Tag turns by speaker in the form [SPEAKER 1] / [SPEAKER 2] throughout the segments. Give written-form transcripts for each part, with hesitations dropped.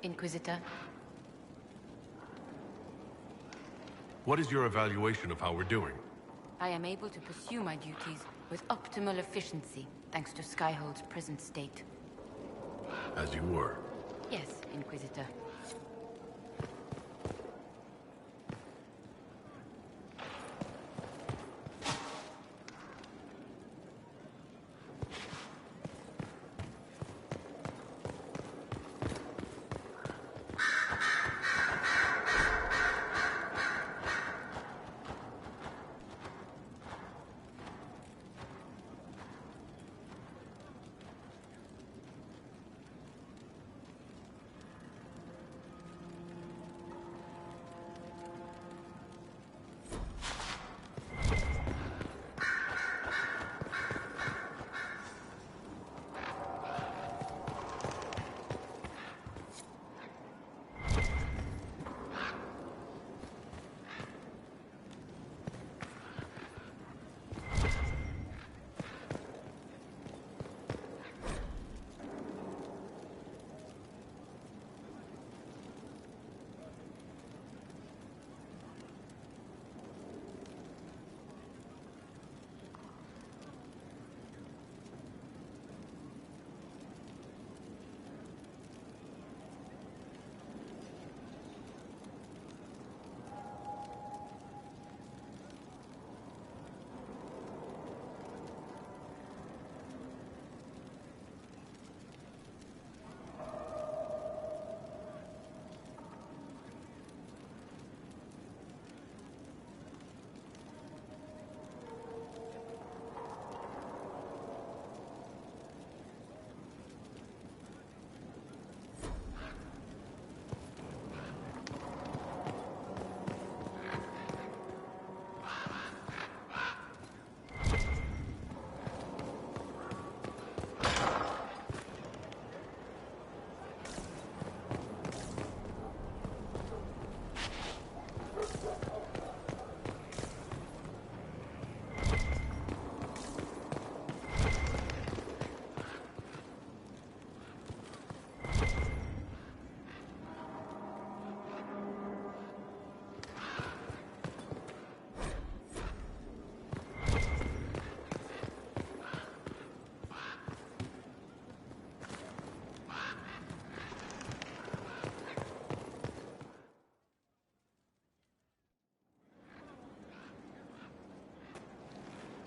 [SPEAKER 1] Inquisitor.
[SPEAKER 2] What is your evaluation of how we're doing?
[SPEAKER 1] I am able to pursue my duties with optimal efficiency, thanks to Skyhold's present state.
[SPEAKER 2] As you were.
[SPEAKER 1] Yes, Inquisitor.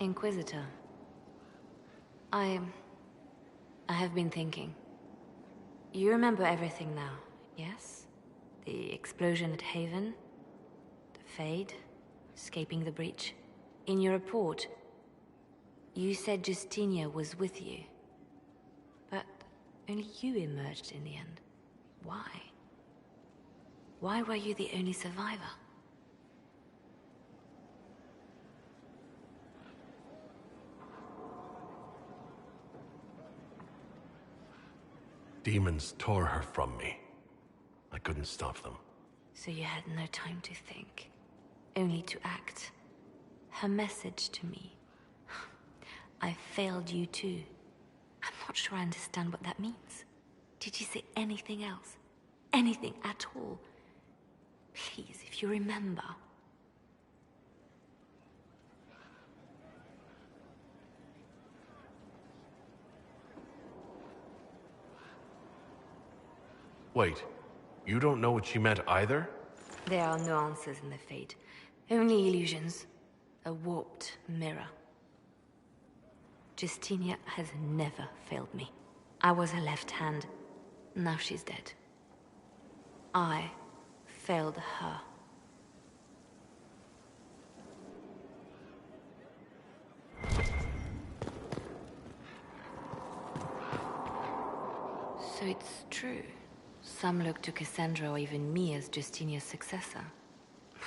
[SPEAKER 3] Inquisitor. I have been thinking. You remember everything now, yes? The explosion at Haven, the Fade, escaping the breach. In your report, you said Justinia was with you. But only you emerged in the end. Why? Why were you the only survivor?
[SPEAKER 2] Demons tore her from me. I couldn't stop them.
[SPEAKER 3] So you had no time to think, only to act. Her message to me. I failed you too. I'm not sure I understand what that means. Did she say anything else? Anything at all? Please, if you remember.
[SPEAKER 2] Wait, you don't know what she meant either?
[SPEAKER 3] There are no answers in the Fate. Only illusions. A warped mirror. Justinia has never failed me. I was her left hand. Now she's dead. I failed her. So it's true. Some look to Cassandra or even me as Justinia's successor.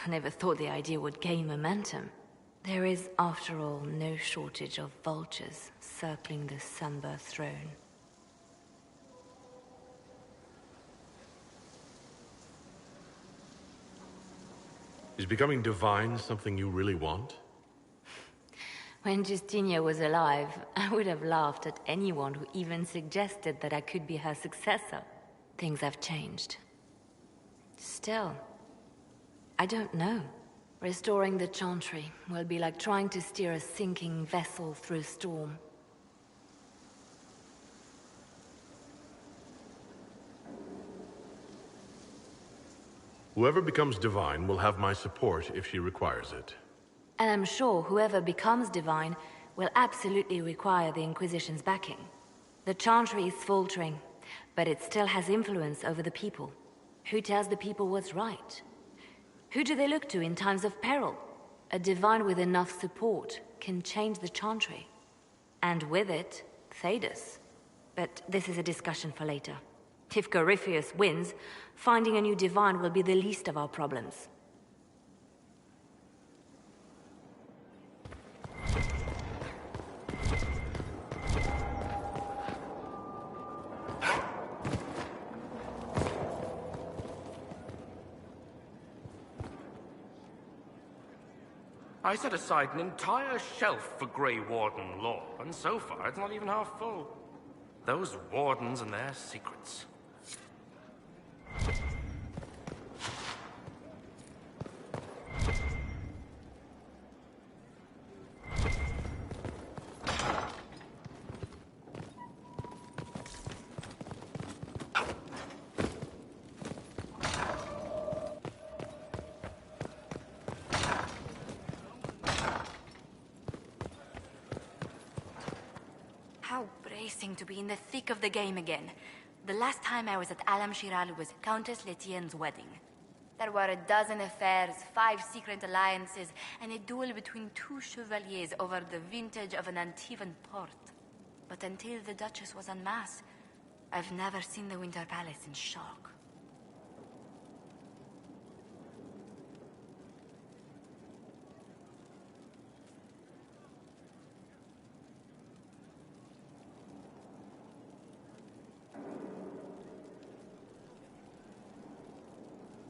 [SPEAKER 3] I never thought the idea would gain momentum. There is, after all, no shortage of vultures circling the Sunbirth throne.
[SPEAKER 2] Is becoming divine something you really want?
[SPEAKER 3] When Justinia was alive, I would have laughed at anyone who even suggested that I could be her successor. things have changed. Still, I don't know. Restoring the Chantry will be like trying to steer a sinking vessel through a storm.
[SPEAKER 2] Whoever becomes divine will have my support if she requires it.
[SPEAKER 3] And I'm sure whoever becomes divine will absolutely require the Inquisition's backing. The Chantry is faltering, but it still has influence over the people. Who tells the people what's right? Who do they look to in times of peril? A divine with enough support can change the Chantry. And with it, Thedas. But this is a discussion for later. If Corypheus wins, finding a new divine will be the least of our problems.
[SPEAKER 4] I set aside an entire shelf for Grey Warden lore, and so far it's not even half full. Those Wardens and their secrets.
[SPEAKER 1] How bracing to be in the thick of the game again. The last time I was at Alam Shiral was Countess Letienne's wedding. There were a dozen affairs, 5 secret alliances, and a duel between 2 chevaliers over the vintage of an Antivan port. But until the Duchess was en masse, I've never seen the Winter Palace in shock.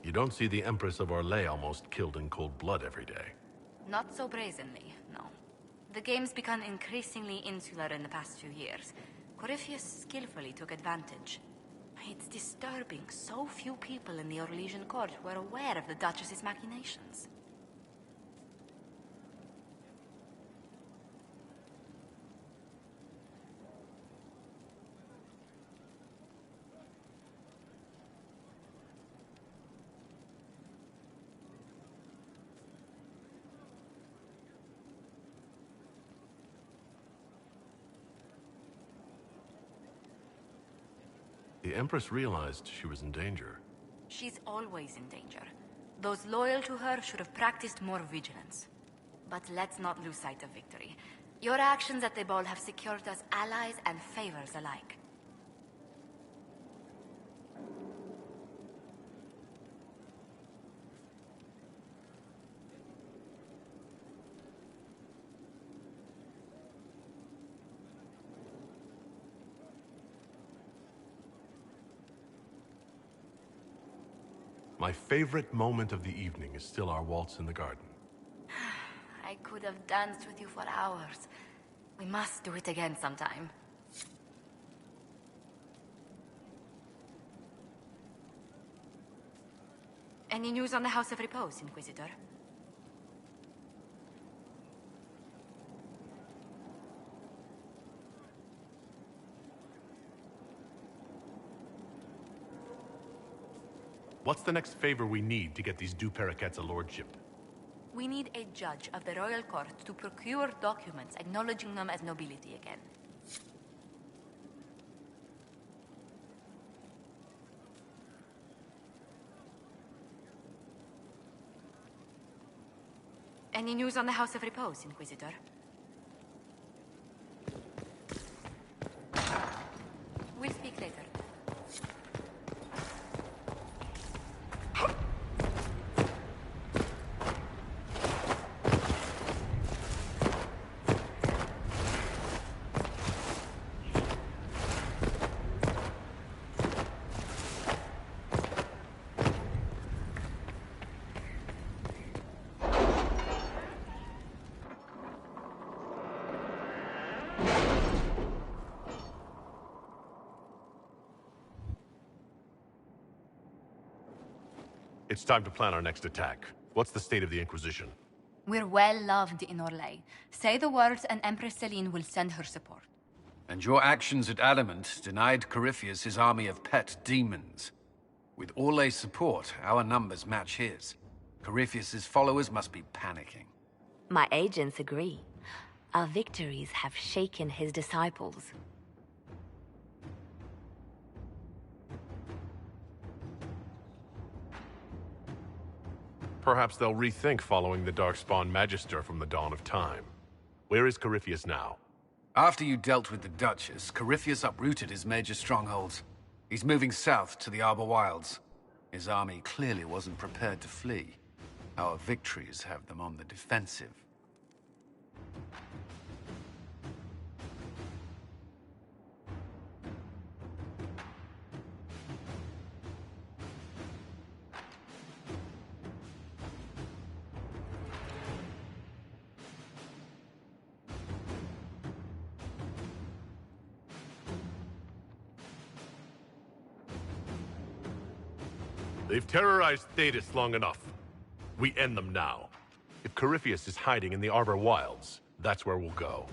[SPEAKER 2] You don't see the Empress of Orlais almost killed in cold blood every day.
[SPEAKER 1] Not so brazenly, no. The game's become increasingly insular in the past few years. Corypheus skillfully took advantage. It's disturbing so few people in the Orlesian court were aware of the Duchess's machinations.
[SPEAKER 2] The Empress realized she was in danger.
[SPEAKER 1] She's always in danger. Those loyal to her should have practiced more vigilance. But let's not lose sight of victory. Your actions at the ball have secured us allies and favors alike.
[SPEAKER 2] My favorite moment of the evening is still our waltz in the garden.
[SPEAKER 1] I could have danced with you for hours. We must do it again sometime. Any news on the House of Repose, Inquisitor?
[SPEAKER 2] What's the next favor we need to get these Dupericats a lordship?
[SPEAKER 1] We need a judge of the royal court to procure documents acknowledging them as nobility again. Any news on the House of Repose, Inquisitor? We'll speak later.
[SPEAKER 2] It's time to plan our next attack. What's the state of the Inquisition?
[SPEAKER 1] We're well loved in Orlais. Say the words and Empress Celine will send her support.
[SPEAKER 5] And your actions at Adamant denied Corypheus his army of pet demons. With Orlais' support, our numbers match his. Corypheus' followers must be panicking.
[SPEAKER 3] My agents agree. Our victories have shaken his disciples.
[SPEAKER 2] Perhaps they'll rethink following the Darkspawn Magister from the dawn of time. Where is Corypheus now?
[SPEAKER 5] After you dealt with the Duchess, Corypheus uprooted his major strongholds. He's moving south to the Arbor Wilds. His army clearly wasn't prepared to flee. Our victories have them on the defensive.
[SPEAKER 2] They've terrorized Thetis long enough. We end them now. If Corypheus is hiding in the Arbor Wilds, that's where we'll go.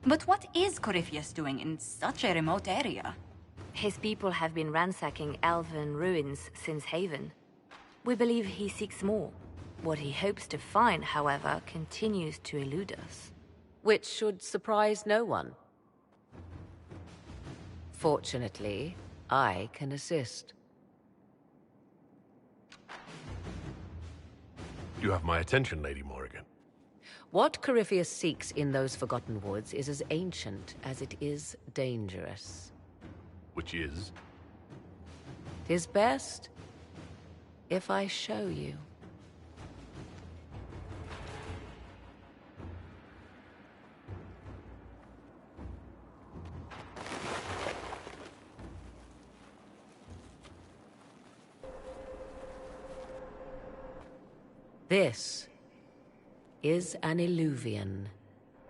[SPEAKER 1] But what is Corypheus doing in such a remote area?
[SPEAKER 3] His people have been ransacking elven ruins since Haven. We believe he seeks more. What he hopes to find, however, continues to elude us.
[SPEAKER 6] Which should surprise no one. Fortunately, I can assist.
[SPEAKER 2] You have my attention, Lady Morrigan.
[SPEAKER 6] What Corypheus seeks in those Forgotten Woods is as ancient as it is dangerous.
[SPEAKER 2] Which is?
[SPEAKER 6] 'Tis best if I show you. This is an Illuvian,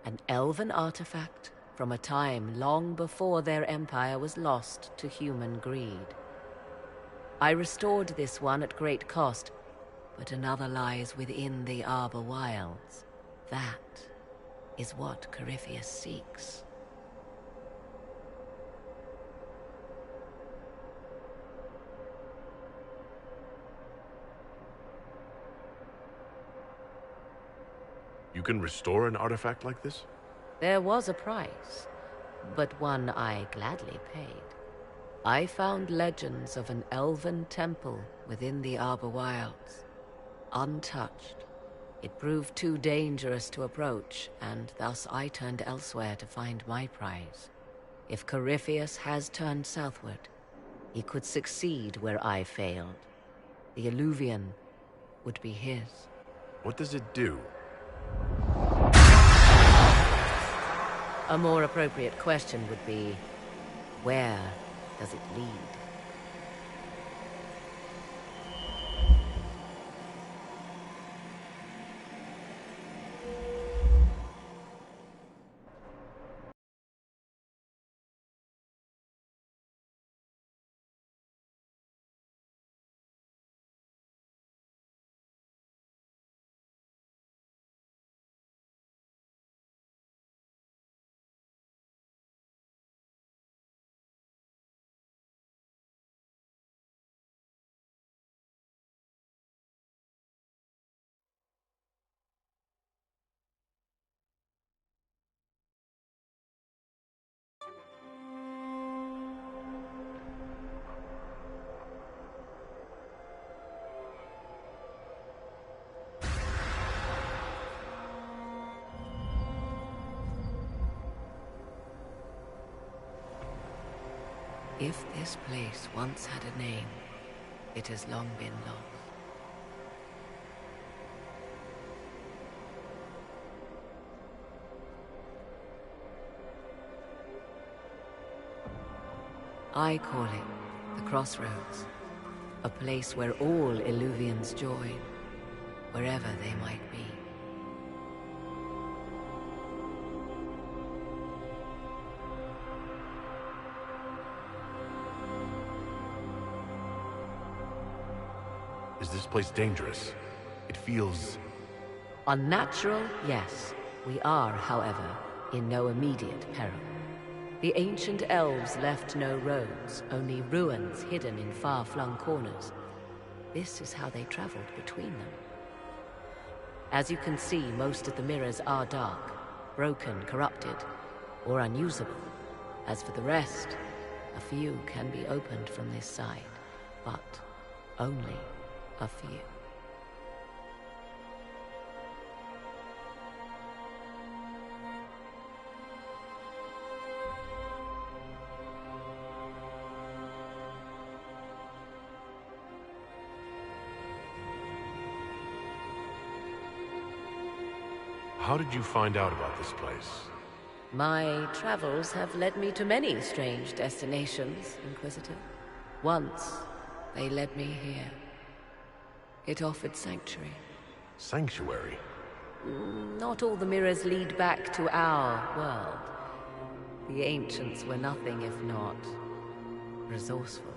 [SPEAKER 6] an elven artifact from a time long before their empire was lost to human greed. I restored this one at great cost, but another lies within the Arbor Wilds. That is what Corypheus seeks.
[SPEAKER 2] You can restore an artifact like this?
[SPEAKER 6] There was a price, but one I gladly paid. I found legends of an elven temple within the Arbor Wilds, untouched. It proved too dangerous to approach, and thus I turned elsewhere to find my prize. If Corypheus has turned southward, he could succeed where I failed. The Illuvian would be his.
[SPEAKER 2] What does it do?
[SPEAKER 6] A more appropriate question would be, where does it lead? If this place once had a name, it has long been lost. I call it the Crossroads, a place where all Illuvians join, wherever they might be.
[SPEAKER 2] Is this place dangerous? It feels...
[SPEAKER 6] Unnatural, yes. We are, however, in no immediate peril. The ancient elves left no roads, only ruins hidden in far-flung corners. This is how they traveled between them. As you can see, most of the mirrors are dark, broken, corrupted, or unusable. As for the rest, a few can be opened from this side, but only a few.
[SPEAKER 2] How did you find out about this place?
[SPEAKER 6] My travels have led me to many strange destinations, Inquisitor. Once, they led me here. It offered sanctuary.
[SPEAKER 2] Sanctuary?
[SPEAKER 6] Not all the mirrors lead back to our world. The ancients were nothing if not resourceful.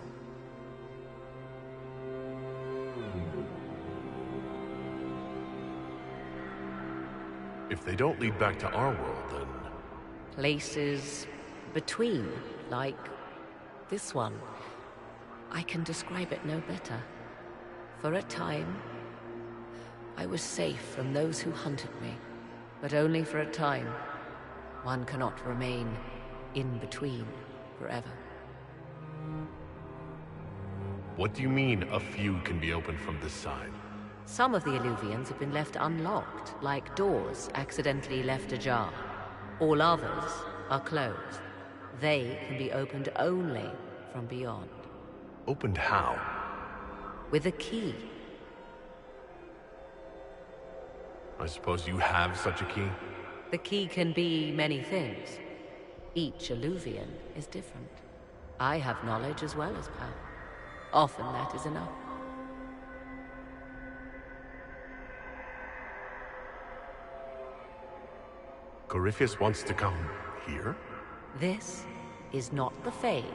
[SPEAKER 2] If they don't lead back to our world, then...
[SPEAKER 6] Places between, like this one. I can describe it no better. For a time, I was safe from those who hunted me, but only for a time. One cannot remain in between forever.
[SPEAKER 2] What do you mean, a few can be opened from this side?
[SPEAKER 6] Some of the Illuvians have been left unlocked, like doors accidentally left ajar. All others are closed. They can be opened only from beyond.
[SPEAKER 2] Opened how?
[SPEAKER 6] With a key.
[SPEAKER 2] I suppose you have such a key?
[SPEAKER 6] The key can be many things. Each Illuvian is different. I have knowledge as well as power. Often that is enough.
[SPEAKER 2] Corypheus wants to come here?
[SPEAKER 6] This is not the Fade,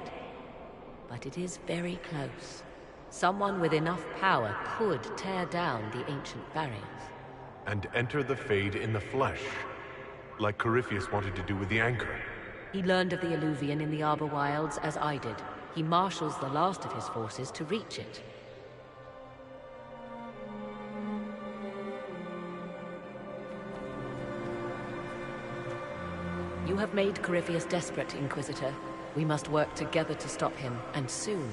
[SPEAKER 6] but it is very close. Someone with enough power could tear down the ancient barriers.
[SPEAKER 2] And enter the Fade in the flesh, like Corypheus wanted to do with the Anchor.
[SPEAKER 6] He learned of the Illuvian in the Arbor Wilds as I did. He marshals the last of his forces to reach it. You have made Corypheus desperate, Inquisitor. We must work together to stop him, and soon.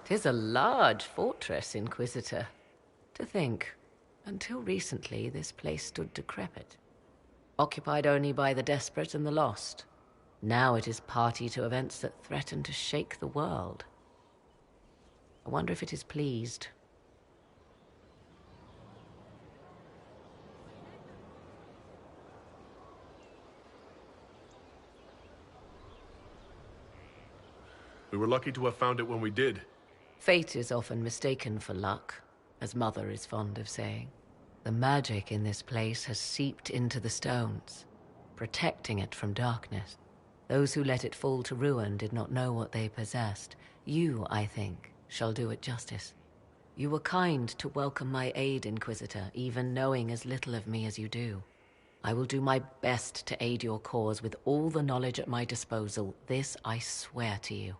[SPEAKER 6] Tis a large fortress, Inquisitor. To think, until recently this place stood decrepit, occupied only by the desperate and the lost. Now it is party to events that threaten to shake the world. I wonder if it is pleased.
[SPEAKER 2] We were lucky to have found it when we did.
[SPEAKER 6] Fate is often mistaken for luck, as Mother is fond of saying. The magic in this place has seeped into the stones, protecting it from darkness. Those who let it fall to ruin did not know what they possessed. You, I think, shall do it justice. You were kind to welcome my aid, Inquisitor, even knowing as little of me as you do. I will do my best to aid your cause with all the knowledge at my disposal. This I swear to you.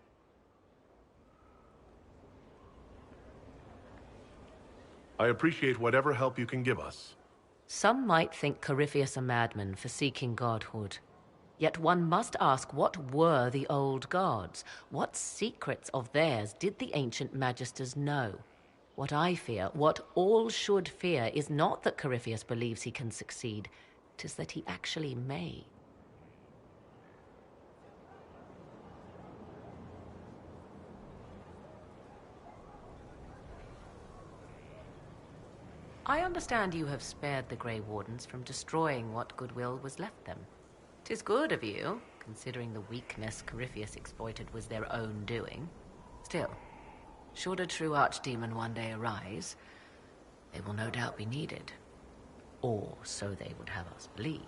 [SPEAKER 2] I appreciate whatever help you can give us.
[SPEAKER 6] Some might think Corypheus a madman for seeking godhood. Yet one must ask, what were the old gods? What secrets of theirs did the ancient magisters know? What I fear, what all should fear, is not that Corypheus believes he can succeed. 'Tis that he actually may. I understand you have spared the Grey Wardens from destroying what goodwill was left them. 'Tis good of you, considering the weakness Corypheus exploited was their own doing. Still, should a true archdemon one day arise, they will no doubt be needed. Or so they would have us believe.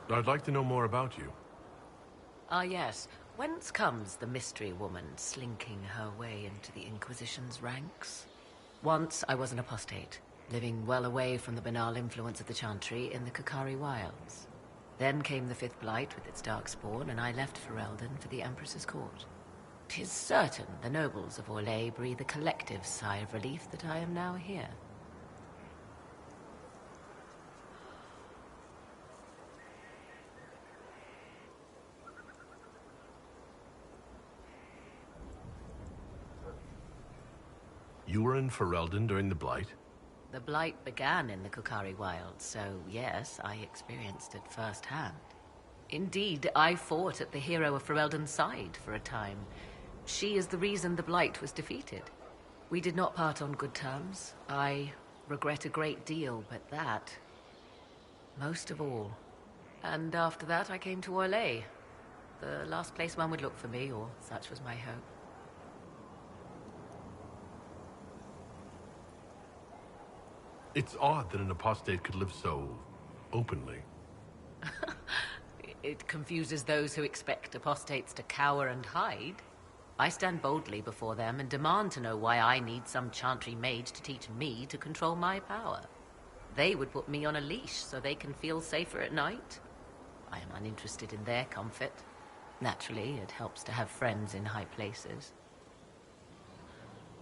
[SPEAKER 2] I'd like to know more about you.
[SPEAKER 6] Ah, yes. Whence comes the mystery woman slinking her way into the Inquisition's ranks? Once I was an apostate, living well away from the banal influence of the Chantry in the Kukari Wilds. Then came the Fifth Blight with its darkspawn, and I left Ferelden for the Empress's court. 'Tis certain the nobles of Orlais breathe a collective sigh of relief that I am now here.
[SPEAKER 2] You were in Ferelden during the Blight?
[SPEAKER 6] The Blight began in the Kukari Wilds, so yes, I experienced it firsthand. Indeed, I fought at the hero of Ferelden's side for a time. She is the reason the Blight was defeated. We did not part on good terms. I regret a great deal, but that, most of all. And after that, I came to Orlais. The last place one would look for me, or such was my hope.
[SPEAKER 2] It's odd that an apostate could live so openly.
[SPEAKER 6] It confuses those who expect apostates to cower and hide. I stand boldly before them and demand to know why I need some Chantry mage to teach me to control my power. They would put me on a leash so they can feel safer at night. I am uninterested in their comfort. Naturally, it helps to have friends in high places.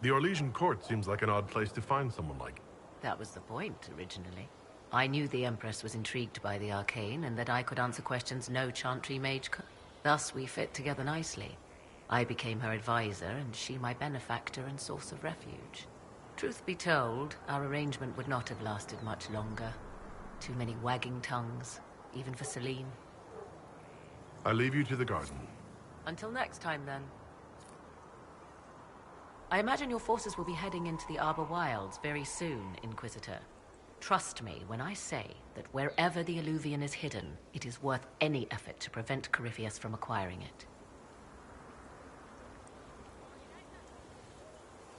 [SPEAKER 2] The Orlesian court seems like an odd place to find someone like you.
[SPEAKER 6] That was the point, originally. I knew the Empress was intrigued by the arcane, and that I could answer questions no Chantry mage could. Thus, we fit together nicely. I became her advisor, and she my benefactor and source of refuge. Truth be told, our arrangement would not have lasted much longer. Too many wagging tongues, even for Celine.
[SPEAKER 2] I leave you to the garden.
[SPEAKER 6] Until next time, then. I imagine your forces will be heading into the Arbor Wilds very soon, Inquisitor. Trust me when I say that wherever the Illuvian is hidden, it is worth any effort to prevent Corypheus from acquiring it.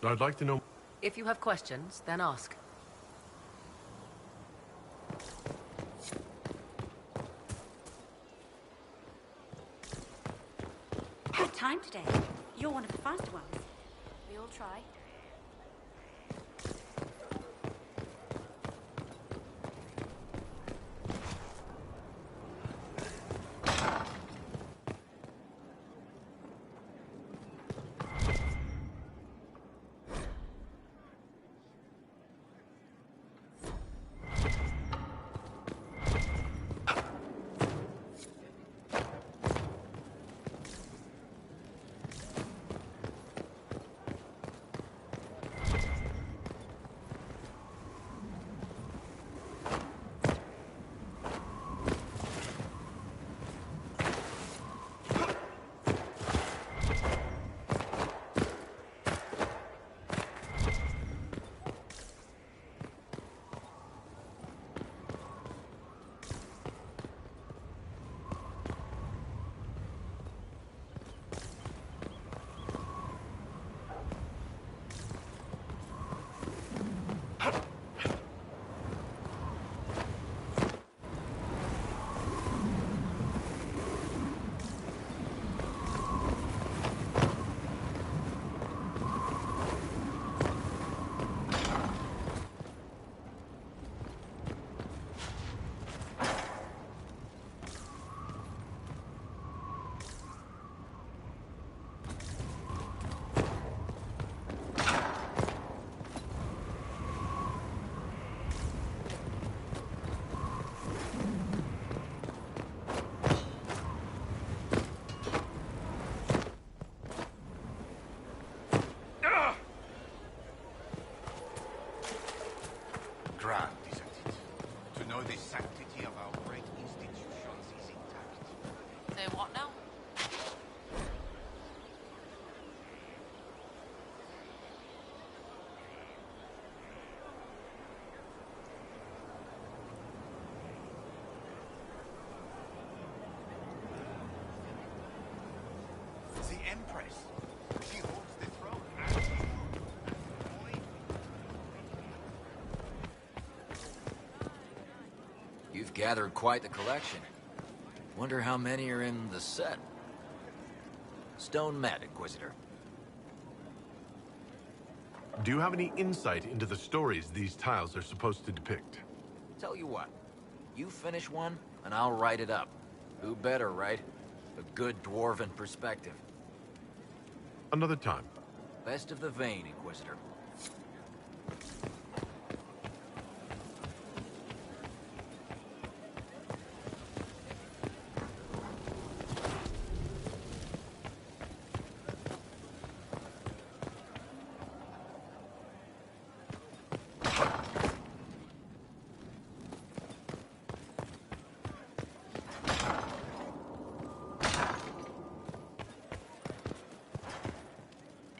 [SPEAKER 2] I'd like to know...
[SPEAKER 6] If you have questions, then ask.
[SPEAKER 7] Good time today. You're one of the faster ones.
[SPEAKER 1] We'll try.
[SPEAKER 8] isn't it? To know the sanctity of our great institutions is intact.
[SPEAKER 9] Say what now?
[SPEAKER 8] The Empress. She holds the throne.
[SPEAKER 10] You've gathered quite the collection. Wonder how many are in the set. Stone Met, Inquisitor.
[SPEAKER 2] Do you have any insight into the stories these tiles are supposed to depict?
[SPEAKER 10] Tell you what, you finish one, and I'll write it up. Who better, right? A good dwarven perspective.
[SPEAKER 2] Another time.
[SPEAKER 10] Best of the vein, Inquisitor.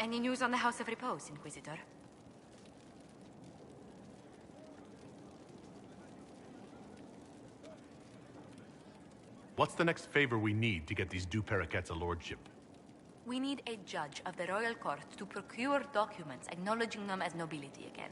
[SPEAKER 1] Any news on the House of Repose, Inquisitor?
[SPEAKER 2] What's the next favor we need to get these Du Paraquets a lordship?
[SPEAKER 1] We need a judge of the royal court to procure documents acknowledging them as nobility again.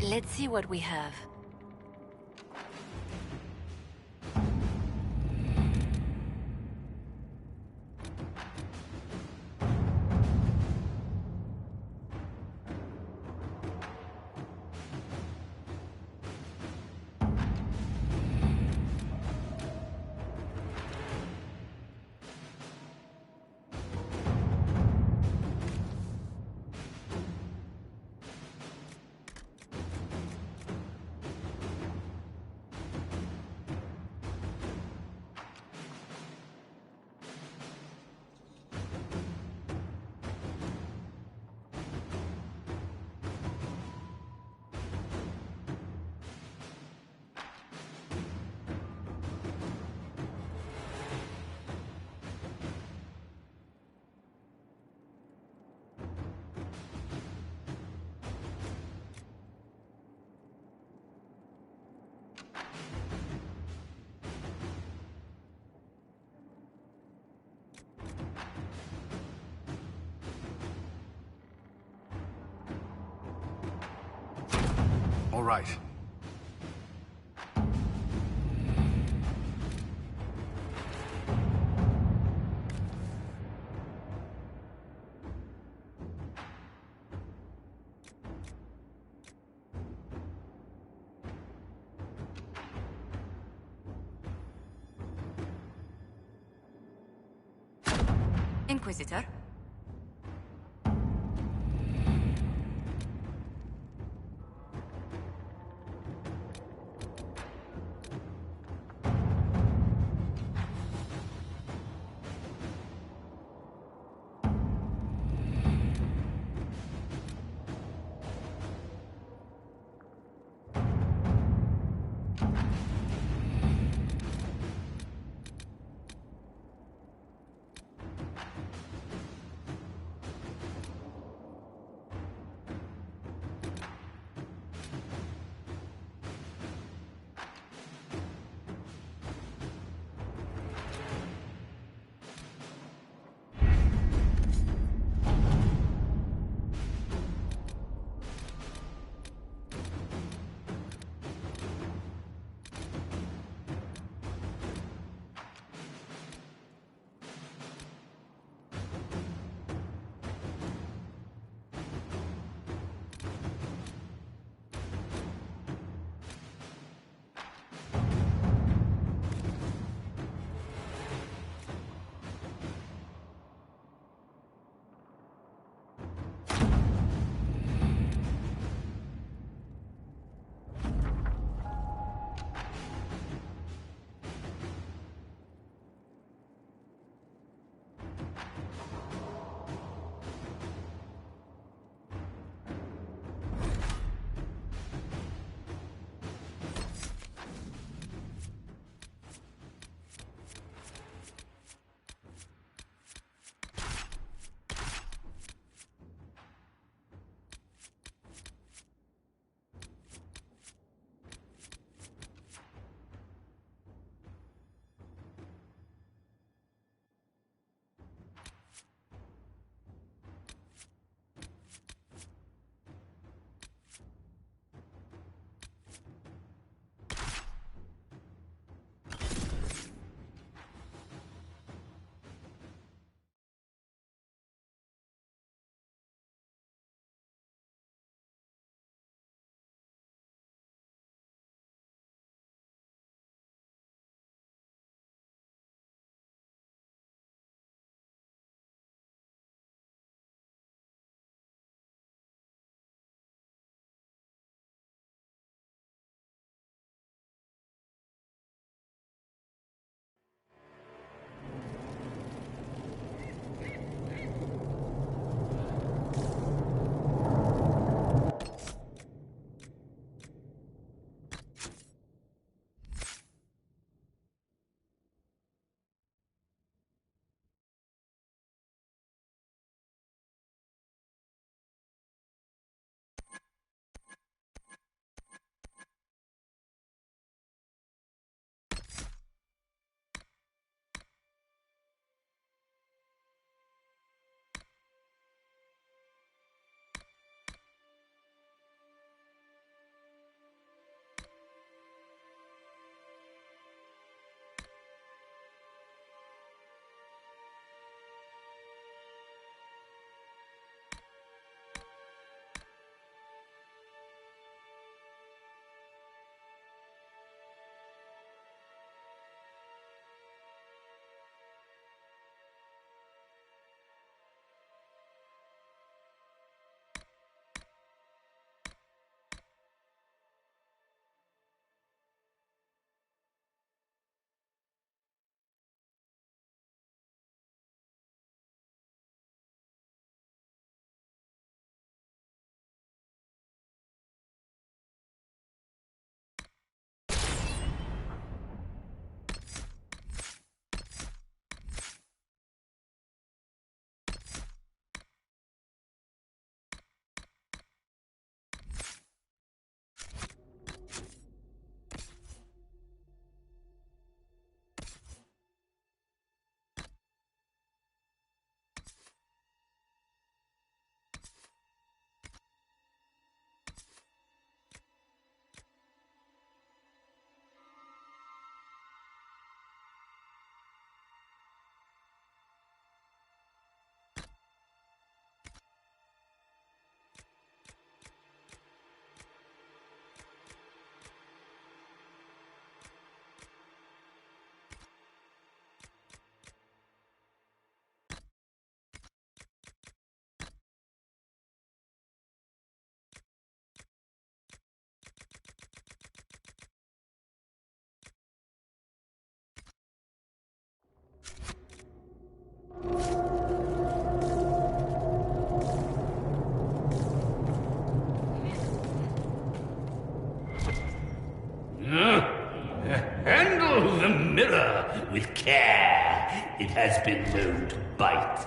[SPEAKER 3] Let's see what we have.
[SPEAKER 5] All right.
[SPEAKER 1] Inquisitor?
[SPEAKER 9] mirror with care. It has been known to bite.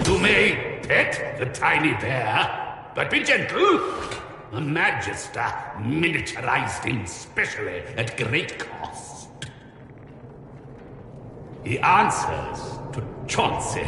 [SPEAKER 9] You may pet the tiny bear, but be gentle. A Magister miniaturized him specially at great cost. He answers to Chauncey.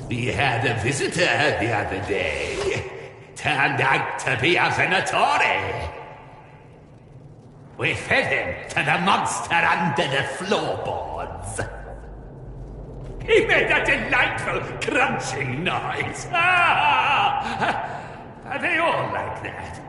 [SPEAKER 9] We had a visitor the other day. Turned out to be a Venatori. We fed him to the monster under the floorboards. He made a delightful crunching noise. Are they all like that?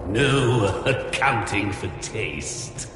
[SPEAKER 9] No accounting for taste.